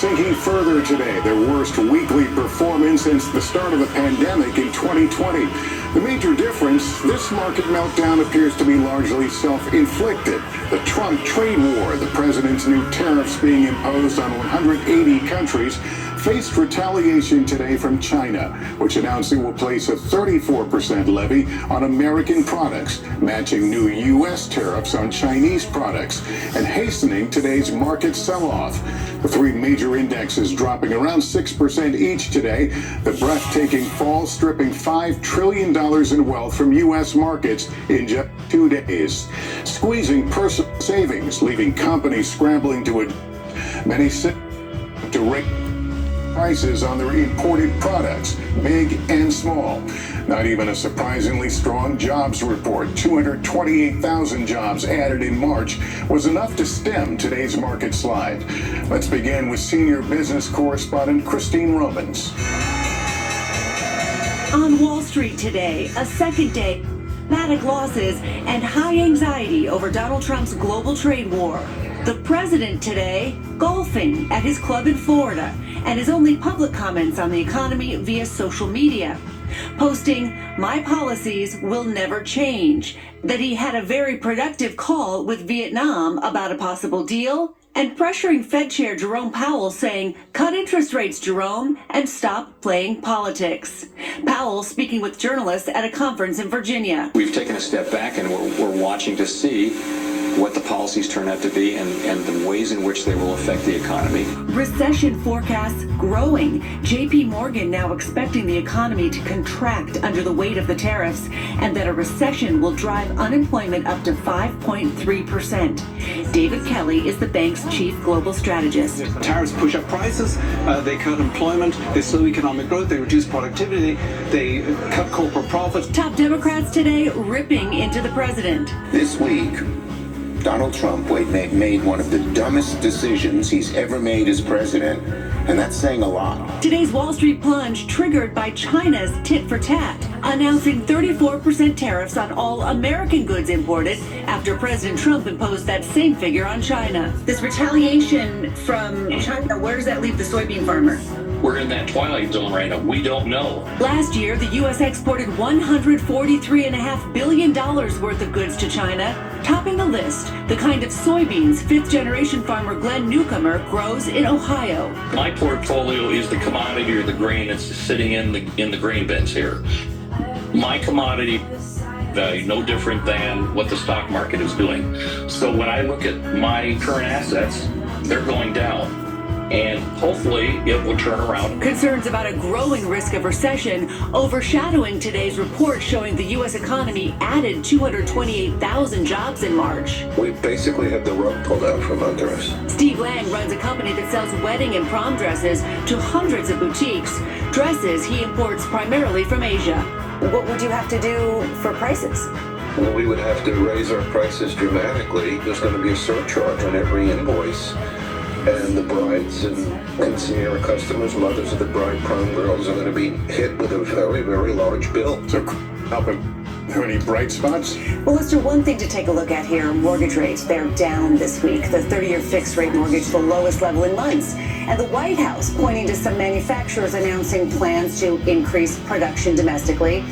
sinking further today, their worst weekly performance since the start of the pandemic in 2020. The major difference, this market meltdown appears to be largely self-inflicted. The Trump trade war, the president's new tariffs being imposed on 180 countries, faced retaliation today from China, which announced it will place a 34% levy on American products, matching new U.S. tariffs on Chinese products, and hastening today's market sell-off. The three major indexes dropping around 6% each today. The breathtaking fall stripping $5 trillion in wealth from U.S. markets in just 2 days, squeezing personal savings, leaving companies scrambling to many to raise prices on their imported products, big and small. Not even a surprisingly strong jobs report, 228,000 jobs added in March, was enough to stem today's market slide. Let's begin with senior business correspondent Christine Romans. On Wall Street today, a second day, dramatic losses and high anxiety over Donald Trump's global trade war. The president today golfing at his club in Florida, and his only public comments on the economy via social media, posting, "My policies will never change," that he had a very productive call with Vietnam about a possible deal, and pressuring Fed Chair Jerome Powell saying, "Cut interest rates, Jerome, and stop playing politics." Powell speaking with journalists at a conference in Virginia. We've taken a step back and we're watching to see what the policies turn out to be and the ways in which they will affect the economy. Recession forecasts growing. JP Morgan now expecting the economy to contract under the weight of the tariffs, and that a recession will drive unemployment up to 5.3%. David Kelly is the bank's chief global strategist. Tariffs push up prices, they cut employment, they slow economic growth, they reduce productivity, they cut corporate profits. Top Democrats today ripping into the president. This week, Donald Trump made one of the dumbest decisions he's ever made as president, and that's saying a lot. Today's Wall Street plunge triggered by China's tit for tat, announcing 34% tariffs on all American goods imported after President Trump imposed that same figure on China. This retaliation from China, where does that leave the soybean farmer? We're in that twilight zone right now. We don't know. Last year, the U.S. exported $143.5 billion worth of goods to China. Topping the list, the kind of soybeans fifth-generation farmer Glenn Newcomer grows in Ohio. My portfolio is the commodity or the grain that's sitting in the grain bins here. My commodity value no different than what the stock market is doing. So when I look at my current assets, they're going down. And hopefully it will turn around. Concerns about a growing risk of recession overshadowing today's report showing the U.S. economy added 228,000 jobs in March. We basically had the rug pulled out from under us. Steve Lang runs a company that sells wedding and prom dresses to hundreds of boutiques. Dresses he imports primarily from Asia. What would you have to do for prices? Well, we would have to raise our prices dramatically. There's going to be a surcharge on every invoice. And the brides and quinceanera customers, mothers of the bride prom girls, are going to be hit with a very, very large bill. So, help him. Are there any bright spots? Well, Lester, one thing to take a look at here, mortgage rates. They're down this week. The 30-year fixed rate mortgage, the lowest level in months. And the White House pointing to some manufacturers announcing plans to increase production domestically.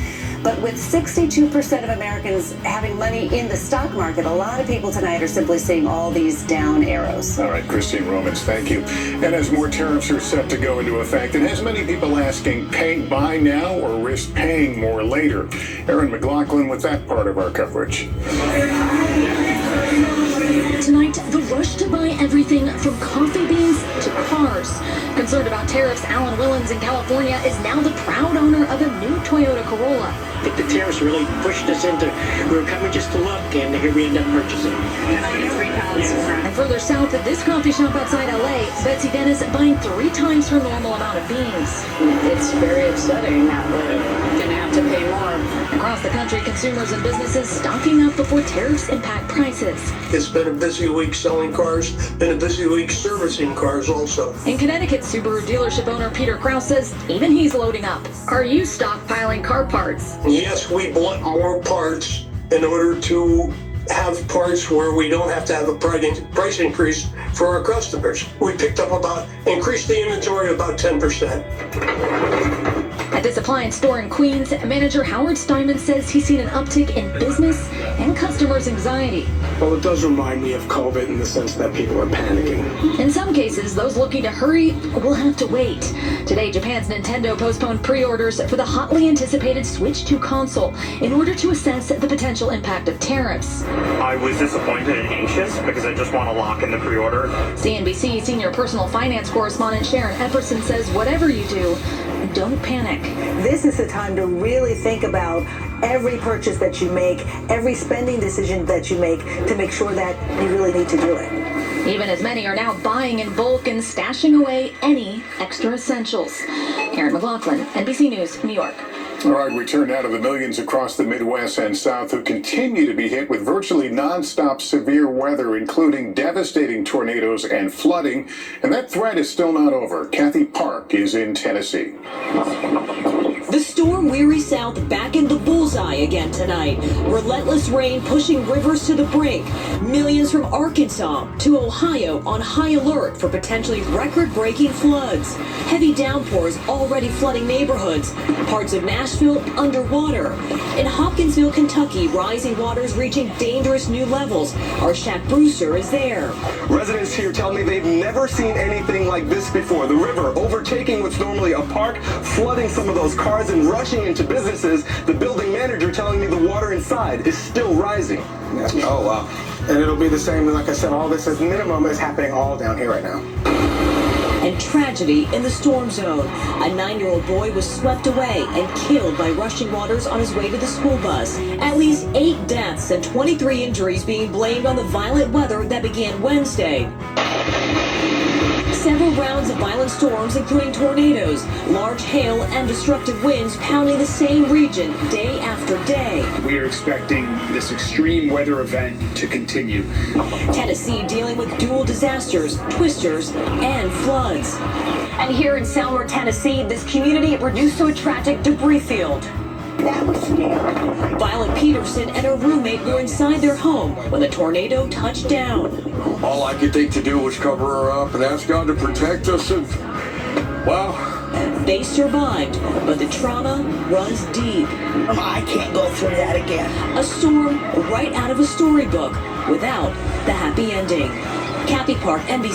But with 62% of Americans having money in the stock market, a lot of people tonight are simply seeing all these down arrows. All right, Christine Romans, thank you. And as more tariffs are set to go into effect, it has many people asking, buy now or risk paying more later? Aaron McLaughlin with that part of our coverage. Tonight, the rush to buy everything from coffee beans to cars. Concerned about tariffs, Alan Willens in California is now the proud owner of a new Toyota Corolla. I think the tariffs really pushed us into, we were coming just to look, and here we end up purchasing. And further south at this coffee shop outside LA, Betsy Dennis buying 3 times her normal amount of beans. It's very upsetting that we're going to have to pay more. Across the country, consumers and businesses stocking up before tariffs impact prices. It's been a busy week selling cars, been a busy week servicing cars also. In Connecticut, Subaru dealership owner Peter Krause says even he's loading up. Are you stockpiling car parts? Yes, we bought more parts in order to have parts where we don't have to have a price increase for our customers. We increased the inventory about 10%. At this appliance store in Queens, manager Howard Steinman says he's seen an uptick in business and customers' anxiety. Well, it does remind me of COVID in the sense that people are panicking. In some cases, those looking to hurry will have to wait. Today, Japan's Nintendo postponed pre-orders for the hotly anticipated Switch 2 console in order to assess the potential impact of tariffs. I was disappointed and anxious because I just want to lock in the pre-order. CNBC senior personal finance correspondent Sharon Epperson says whatever you do, don't panic. This is the time to really think about every purchase that you make, every spending decision that you make, to make sure that you really need to do it. Even as many are now buying in bulk and stashing away any extra essentials. Karen McLaughlin, NBC News, New York. All right, we turn now to the millions across the Midwest and South who continue to be hit with virtually nonstop severe weather, including devastating tornadoes and flooding. And that threat is still not over. Kathy Park is in Tennessee. The storm-weary South back in the bullseye again tonight. Relentless rain pushing rivers to the brink. Millions from Arkansas to Ohio on high alert for potentially record-breaking floods. Heavy downpours already flooding neighborhoods. Parts of Nashville underwater. In Hopkinsville, Kentucky, rising waters reaching dangerous new levels. Our Shaq Brewster is there. Residents here tell me they've never seen anything like this before. The river overtaking what's normally a park, flooding some of those cars and rushing into businesses. The building manager telling me the water inside is still rising. Oh, wow. And it'll be the same, like I said, all this at minimum is happening all down here right now. And tragedy in the storm zone. A 9-year-old boy was swept away and killed by rushing waters on his way to the school bus. At least 8 deaths and 23 injuries being blamed on the violent weather that began Wednesday. Several rounds of violent storms, including tornadoes, large hail, and destructive winds pounding the same region day after day. We are expecting this extreme weather event to continue. Tennessee dealing with dual disasters, twisters, and floods. And here in Selmer, Tennessee, this community reduced to a tragic debris field. That was scary. Violet Peterson and her roommate were inside their home when the tornado touched down. All I could think to do was cover her up and ask God to protect us, and, well... They survived, but the trauma runs deep. I can't go through that again. A storm right out of a storybook without the happy ending. Kathy Park, NBC.